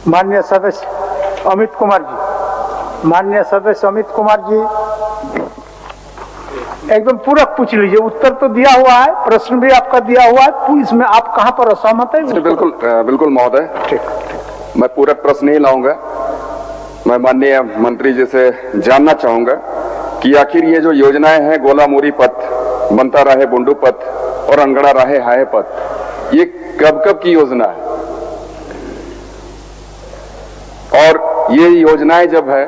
माननीय सदस्य अमित कुमार जी, माननीय सदस्य अमित कुमार जी एकदम पूरक पूछ लीजिए। उत्तर तो दिया हुआ है, प्रश्न भी आपका दिया हुआ है, इसमें आप कहां पर असहमत है? बिल्कुल बिल्कुल महोदय, ठीक। मैं पूरक प्रश्न नहीं लाऊंगा। मैं माननीय मंत्री जी से जानना चाहूंगा कि आखिर ये जो योजनाएं हैं, गोला मोरी पथ, बनता रहे बुंडू पथ और अनगढ़ा रहे हाय पथ, ये कब कब की योजना है? और ये योजनाएं जब है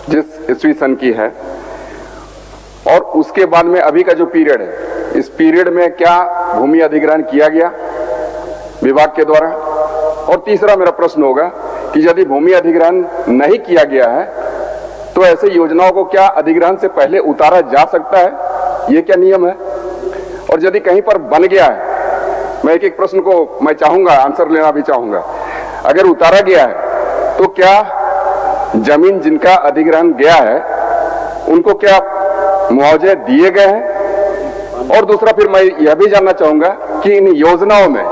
जिस ईस्वी सन की है, और उसके बाद में अभी का जो पीरियड है, इस पीरियड में क्या भूमि अधिग्रहण किया गया विभाग के द्वारा? और तीसरा मेरा प्रश्न होगा कि यदि भूमि अधिग्रहण नहीं किया गया है तो ऐसे योजनाओं को क्या अधिग्रहण से पहले उतारा जा सकता है? ये क्या नियम है? और यदि कहीं पर बन गया है, मैं एक एक प्रश्न को मैं चाहूंगा आंसर लेना भी चाहूंगा, अगर उतारा गया है तो क्या जमीन जिनका अधिग्रहण गया है उनको क्या मुआवजे दिए गए हैं? और दूसरा फिर मैं यह भी जानना चाहूंगा कि इन योजनाओं में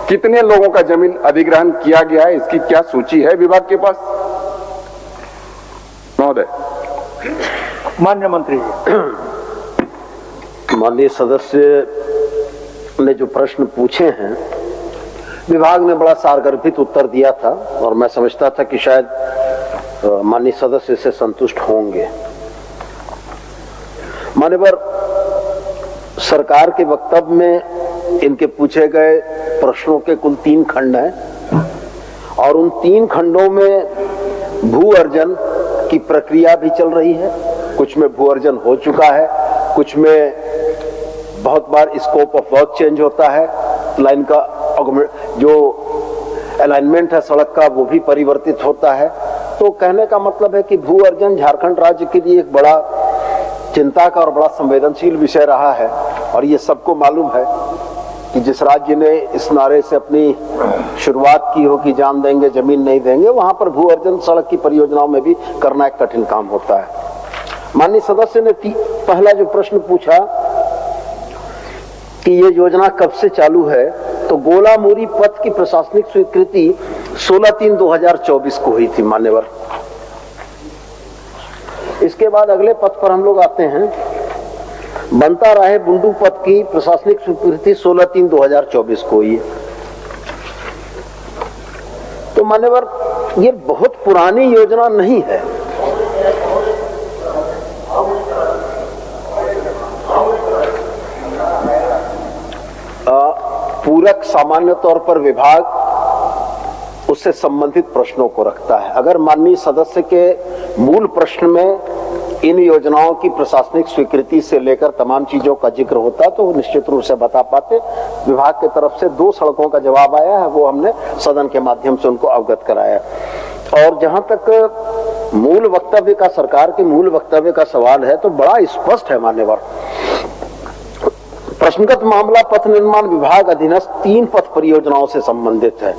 कितने लोगों का जमीन अधिग्रहण किया गया है, इसकी क्या सूची है विभाग के पास? महोदय। माननीय मंत्री जी। माननीय सदस्य ने जो प्रश्न पूछे हैं, विभाग ने बड़ा सारगर्भित उत्तर दिया था और मैं समझता था कि शायद माननीय सदस्य से संतुष्ट होंगे। मान्यवर, सरकार के वक्तव्य में इनके पूछे गए प्रश्नों के कुल 3 खंड हैं और उन 3 खंडों में भू अर्जन की प्रक्रिया भी चल रही है। कुछ में भू अर्जन हो चुका है, कुछ में बहुत बार स्कोप ऑफ वर्क चेंज होता है, लाइन का जो अलाइनमेंट है सड़क का वो भी परिवर्तित होता है। तो कहने का मतलब है कि भू अर्जन झारखंड राज्य के लिए एक बड़ा चिंता का और बड़ा संवेदनशील विषय रहा है। और ये सबको मालूम है कि जिस राज्य ने इस नारे से अपनी शुरुआत की हो कि जान देंगे जमीन नहीं देंगे, वहां पर भू अर्जन सड़क की परियोजनाओं में भी करना एक कठिन काम होता है। माननीय सदस्य ने पहला जो प्रश्न पूछा कि ये योजना कब से चालू है, तो गोला मोरी पथ की प्रशासनिक स्वीकृति 16/3/2024 को हुई थी मान्यवर। इसके बाद अगले पथ पर हम लोग आते हैं, बनता रहे बुंडू पथ की प्रशासनिक स्वीकृति 16/3/2024 को हुई है। तो मान्यवर, ये बहुत पुरानी योजना नहीं है। पूरक सामान्य तौर पर विभाग उससे संबंधित प्रश्नों को रखता है। अगर माननीय सदस्य के मूल प्रश्न में इन योजनाओं की प्रशासनिक स्वीकृति से लेकर तमाम चीजों का जिक्र होता तो निश्चित रूप से बता पाते। विभाग की तरफ से 2 सड़कों का जवाब आया है, वो हमने सदन के माध्यम से उनको अवगत कराया। और जहां तक मूल वक्तव्य का, सरकार के मूल वक्तव्य का सवाल है, तो बड़ा स्पष्ट है मान्यवर। प्रश्नगत मामला पथ निर्माण विभाग अधीनस्थ 3 पथ परियोजनाओं से संबंधित है।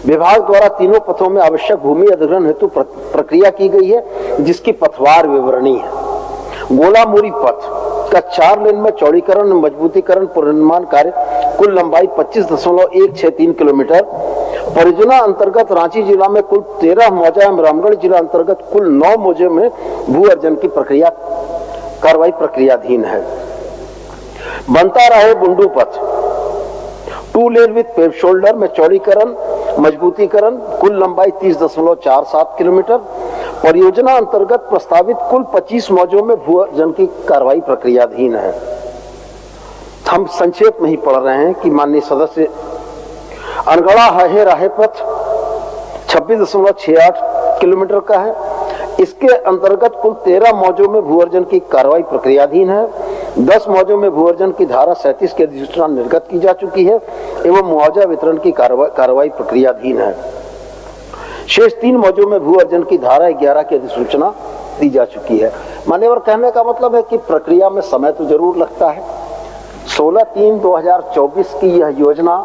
विभाग द्वारा तीनों पथों में आवश्यक भूमि अधिग्रहण हेतु प्रक्रिया की गई है, जिसकी पथवार विवरणी है। गोला मोरी पथ का 4 लेन में चौड़ीकरण, मजबूतीकरण, पुनर्निर्माण कार्य, कुल लंबाई 25.163 किलोमीटर। परियोजना अंतर्गत रांची जिला में कुल 13 मौजा एवं रामगढ़ जिला अंतर्गत कुल 9 मौजे में भू अर्जन की कार्रवाई प्रक्रियाधीन है। बनता रहे बुंडू पथ 2 लेन विद पेव शोल्डर में चौड़ीकरण, मजबूतीकरण, कुल लंबाई 30.47 किलोमीटर। परियोजना अंतर्गत प्रस्तावित कुल 25 मौजों में भू अर्जन की कार्रवाई प्रक्रियाधीन है। हम संक्षेप में ही पढ़ रहे हैं कि माननीय सदस्य, अनगढ़ा हाहे राहे पथ 26.68 किलोमीटर का है। इसके अंतर्गत कुल 13 मौजों में भू अर्जन की कार्रवाई प्रक्रियाधीन है। 10 मौजों में भू अर्जन की धारा 37 की अधिसूचना निर्गत की जा चुकी है एवं मुआवजा वितरण की कार्रवाई प्रक्रियाधीन है। शेष 3 मौजों में भू अर्जन की धारा 11 की अधिसूचना दी जा चुकी है। मान्यवर, कहने का मतलब है कि प्रक्रिया में समय तो जरूर लगता है। 16/3/2024 की यह योजना,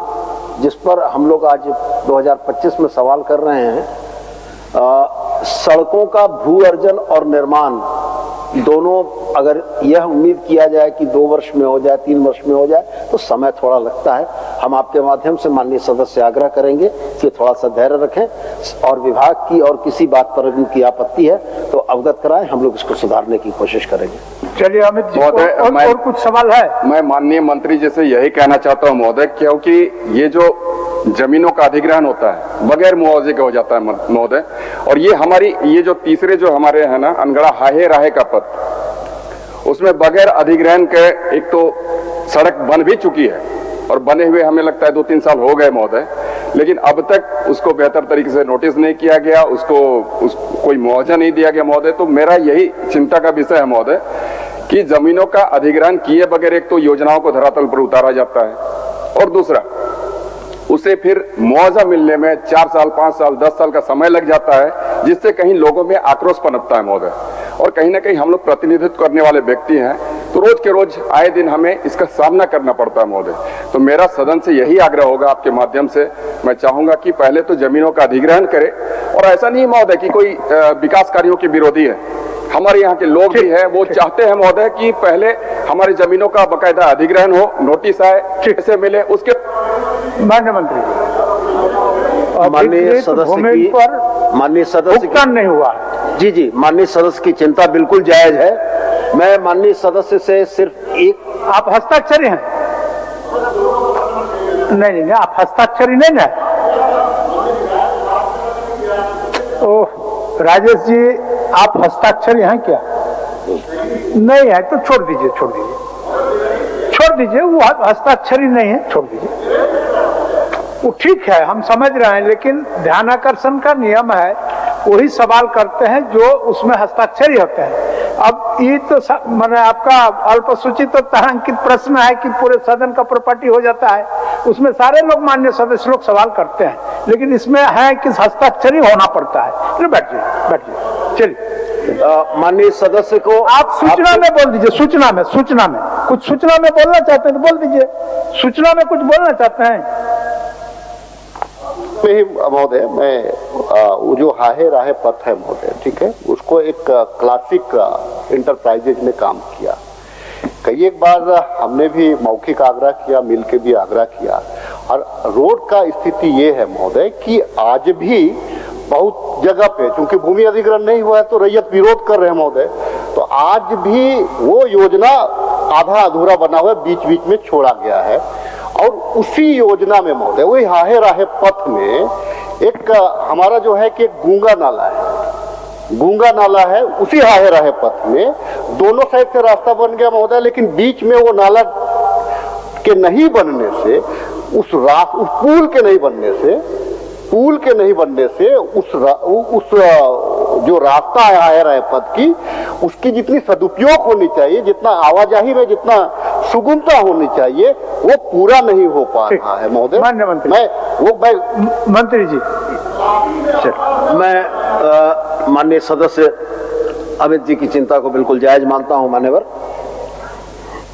जिस पर हम लोग आज 2025 में सवाल कर रहे हैं, सड़कों का भू अर्जन और निर्माण दोनों, अगर यह उम्मीद किया जाए कि 2 वर्ष में हो जाए, 3 वर्ष में हो जाए, तो समय थोड़ा लगता है। हम आपके माध्यम से माननीय सदस्य आग्रह करेंगे कि थोड़ा सा धैर्य रखें और विभाग की और किसी बात पर उनकी आपत्ति है तो अवगत कराएं, हम लोग इसको सुधारने की कोशिश करेंगे। चलिए अमित जी और कुछ सवाल है? मैं माननीय मंत्री जी से यही कहना चाहता हूं महोदय, क्योंकि ये जो जमीनों का अधिग्रहण होता है बगैर मुआवजे का हो जाता है महोदय, और ये हमारी ये जो तीसरे जो हमारे है ना अनगढ़ा हाहे राहे का पथ, उसमें बगैर अधिग्रहण के एक तो सड़क बन भी चुकी है और बने हुए हमें लगता है 2-3 साल हो गए महोदय, लेकिन अब तक उसको बेहतर तरीके से नोटिस नहीं किया गया, उसको कोई मुआवजा नहीं दिया गया महोदय। तो मेरा यही चिंता का विषय है महोदय कि जमीनों का अधिग्रहण किए बगैर एक तो योजनाओं को धरातल पर उतारा जाता है और दूसरा उसे फिर मुआवजा मिलने में 4 साल 5 साल 10 साल का समय लग जाता है, जिससे कहीं लोगों में आक्रोश पनपता है महोदय। और कहीं ना कहीं हम लोग प्रतिनिधित्व करने वाले व्यक्ति हैं, तो रोज के रोज आए दिन हमें इसका सामना करना पड़ता है महोदय। तो मेरा सदन से यही आग्रह होगा, आपके माध्यम से मैं चाहूंगा कि पहले तो जमीनों का अधिग्रहण करें, और ऐसा नहीं महोदय कि कोई विकास कार्यों के विरोधी है, हमारे यहाँ के लोग भी हैं, वो चाहते हैं महोदय कि पहले हमारी जमीनों का बकायदा अधिग्रहण हो, नोटिस आए, पैसे मिले, उसके माननीय मंत्री माननीय सदस्य की माननीय सदस्य भुगतान नहीं हुआ। जी जी, माननीय सदस्य की चिंता बिल्कुल जायज है। मैं माननीय सदस्य से सिर्फ एक, आप हस्ताक्षरी हैं? नहीं, आप हस्ताक्षरी नहीं ना? ओह राजेश जी, आप हस्ताक्षरी हैं क्या? नहीं है तो छोड़ दीजिए, छोड़ दीजिए, वो हस्ताक्षरी नहीं है, छोड़ दीजिए। वो ठीक है, हम समझ रहे हैं, लेकिन ध्यानाकर्षण का नियम है, वही सवाल करते हैं जो उसमें हस्ताक्षरी होते हैं। अब ये तो मैंने आपका अल्पसूचित और तारांकित प्रश्न है कि पूरे सदन का प्रॉपर्टी हो जाता है, उसमें सारे लोग मान्य सदस्य लोग सवाल करते हैं, लेकिन इसमें है कि हस्ताक्षरी होना पड़ता है। बैठ जाइए, चलिए। माननीय सदस्य को आप सूचना में बोल दीजिए, सूचना में कुछ सूचना में बोलना चाहते हैं तो बोल दीजिए, सूचना में कुछ बोलना चाहते हैं। महोदय, मैं वो जो हाहे राहे पथ है महोदय, ठीक है, उसको एक क्लासिक इंटरप्राइजेज ने काम किया। कई एक बार हमने भी मौखिक आग्रह किया, मिल के भी आग्रह किया, और रोड का स्थिति ये है महोदय कि आज भी बहुत जगह पे, चूंकि भूमि अधिग्रहण नहीं हुआ है तो रैयत विरोध कर रहे हैं महोदय, तो आज भी वो योजना आधा अधूरा बना हुआ है, बीच बीच में छोड़ा गया है। और उसी योजना में महोदय, वही हाहे राहे पथ में एक हमारा जो है कि एक गूंगा नाला है, उसी हाहे राहे पथ में दोनों साइड से रास्ता बन गया महोदय, लेकिन बीच में वो नाला के नहीं बनने से, उस पुल के नहीं बनने से उस जो रास्ता है हाहे राहे पथ की, उसकी जितनी सदुपयोग होनी चाहिए, जितना आवाजाही में जितना सुगमता होनी चाहिए, वो पूरा नहीं हो पा रहा है महोदय। माननीय मंत्री, मंत्री जी, मैं माननीय सदस्य अमित जी की चिंता को बिल्कुल जायज मानता हूं। मान्यवर,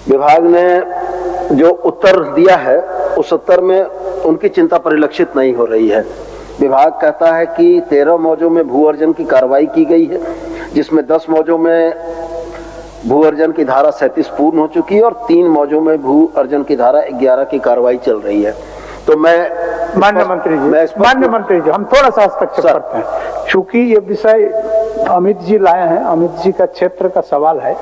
विभाग ने जो उत्तर दिया है उस उत्तर में उनकी चिंता परिलक्षित नहीं हो रही है। विभाग कहता है कि 13 मौजों में भू अर्जन की कार्रवाई की गई है, जिसमें 10 मौजों में भू अर्जन की धारा 37 पूर्ण हो चुकी है और 3 मौजों में भू अर्जन की धारा 11 की कार्रवाई चल रही है। तो माननीय मंत्री जी, हम थोड़ा सा हस्तक्षेप करते हैं, चूंकि ये विषय अमित जी लाए हैं, अमित जी का क्षेत्र का सवाल है,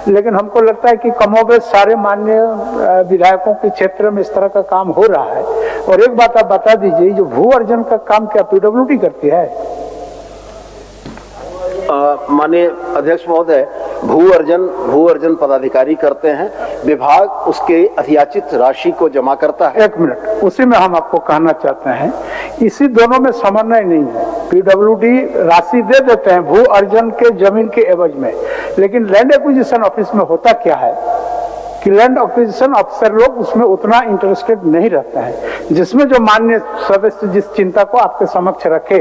लेकिन हमको लगता है कि कमोबेश सारे माननीय विधायकों के क्षेत्र में इस तरह का काम हो रहा है। और एक बात आप बता दीजिए, जो भू अर्जन का काम क्या पीडब्ल्यूडी करती है? माननीय अध्यक्ष महोदय, भू अर्जन पदाधिकारी करते हैं, विभाग उसके अधियाचित राशि को जमा करता है। एक मिनट, उसी में हम आपको कहना चाहते हैं, इसी दोनों में समन्वय नहीं है। पीडब्ल्यूडी राशि दे देते हैं भू अर्जन के जमीन के एवज में, लेकिन लैंड एक्विजिशन ऑफिस में होता क्या है कि लैंड एक्विजिशन अफसर लोग उसमें उतना इंटरेस्टेड नहीं रहते हैं। जिसमें जो माननीय सदस्य जिस चिंता को आपके समक्ष रखे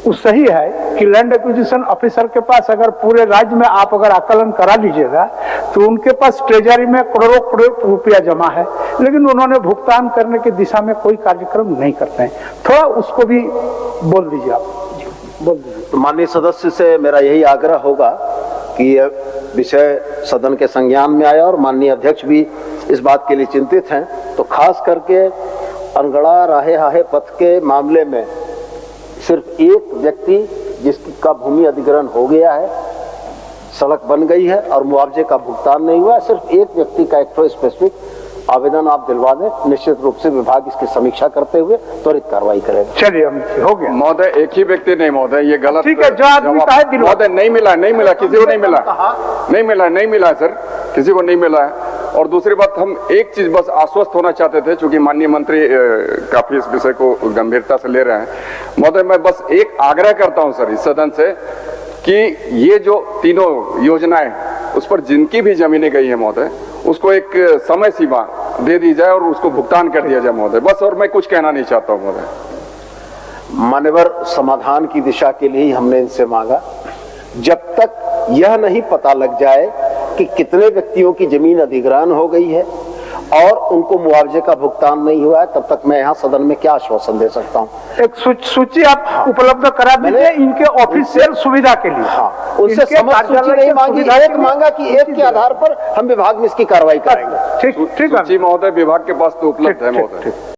वो सही है कि लैंड एक्विजिशन ऑफिसर के पास अगर पूरे राज्य में आप अगर आकलन करा लीजिएगा तो उनके पास ट्रेजरी में करोड़ों रुपया जमा है, लेकिन उन्होंने भुगतान करने की दिशा में कोई कार्यक्रम नहीं करते हैं। थोड़ा उसको भी बोल दीजिए, आप बोल दीजिए। माननीय सदस्य से मेरा यही आग्रह होगा कि यह विषय सदन के संज्ञान में आया और माननीय अध्यक्ष भी इस बात के लिए चिंतित हैं, तो खास करके अनगढ़ा राहे हाहे पथ के मामले में सिर्फ एक व्यक्ति जिसका भूमि अधिग्रहण हो गया है, सड़क बन गई है और मुआवजे का भुगतान नहीं हुआ है, सिर्फ एक व्यक्ति का एक तो स्पेसिफिक आवेदन आप दिलवा दें, निश्चित रूप से विभाग इसकी समीक्षा करते हुए त्वरित कार्रवाई करेगा। चलिए अमित जी, हो गया। महोदय एक ही व्यक्ति नहीं महोदय, ये गलत। ठीक है, जो आदमी का है दिलवा। महोदय नहीं मिला, नहीं मिला, किसी को नहीं मिला, नहीं मिला सर, किसी को नहीं मिला है। और दूसरी बात, हम एक चीज बस आश्वस्त होना चाहते थे, चूंकि माननीय मंत्री काफी इस विषय को गंभीरता से ले रहे हैं। महोदय मैं बस एक आग्रह करता हूं सर इस सदन से कि ये जो तीनों योजनाएं उस पर जिनकी भी जमीनें गई है महोदय, उसको एक समय सीमा दे दी जाए और उसको भुगतान कर दिया जाए महोदय, बस। और मैं कुछ कहना नहीं चाहता हूं महोदय। मान्यवर, समाधान की दिशा के लिए ही हमने इनसे मांगा। जब तक यह नहीं पता लग जाए कि कितने व्यक्तियों की जमीन अधिग्रहण हो गई है और उनको मुआवजे का भुगतान नहीं हुआ है, तब तक मैं यहाँ सदन में क्या आश्वासन दे सकता हूँ। एक सूची आप उपलब्ध करा दीजिए इनके ऑफिशियल सुविधा के लिए। हाँ, उनसे समस्त सूची नहीं मांगी, एक मांगा कि एक के आधार पर हम विभाग में इसकी कार्रवाई करेंगे। ठीक है सूची महोदय विभाग के पास तो उपलब्ध है महोदय।